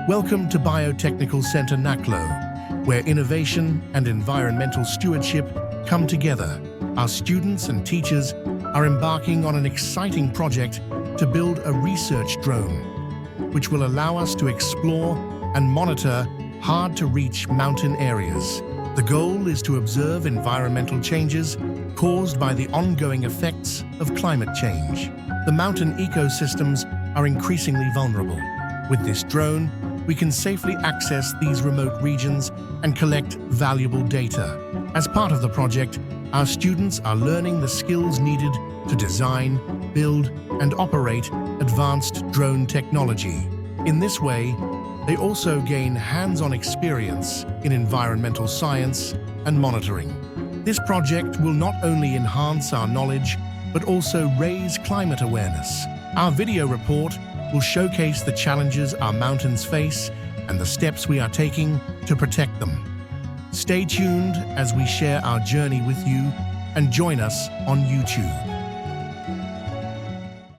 Welcome to Biotechnical Center Naklo, where innovation and environmental stewardship come together. Our students and teachers are embarking on an exciting project to build a research drone, which will allow us to explore and monitor hard-to-reach mountain areas. The goal is to observe environmental changes caused by the ongoing effects of climate change. The mountain ecosystems are increasingly vulnerable. With this drone, we can safely access these remote regions and collect valuable data. As part of the project, our students are learning the skills needed to design, build, and operate advanced drone technology. In this way, they also gain hands-on experience in environmental science and monitoring. This project will not only enhance our knowledge, but also raise climate awareness. Our video report will showcase the challenges our mountains face and the steps we are taking to protect them. Stay tuned as we share our journey with you and join us on YouTube.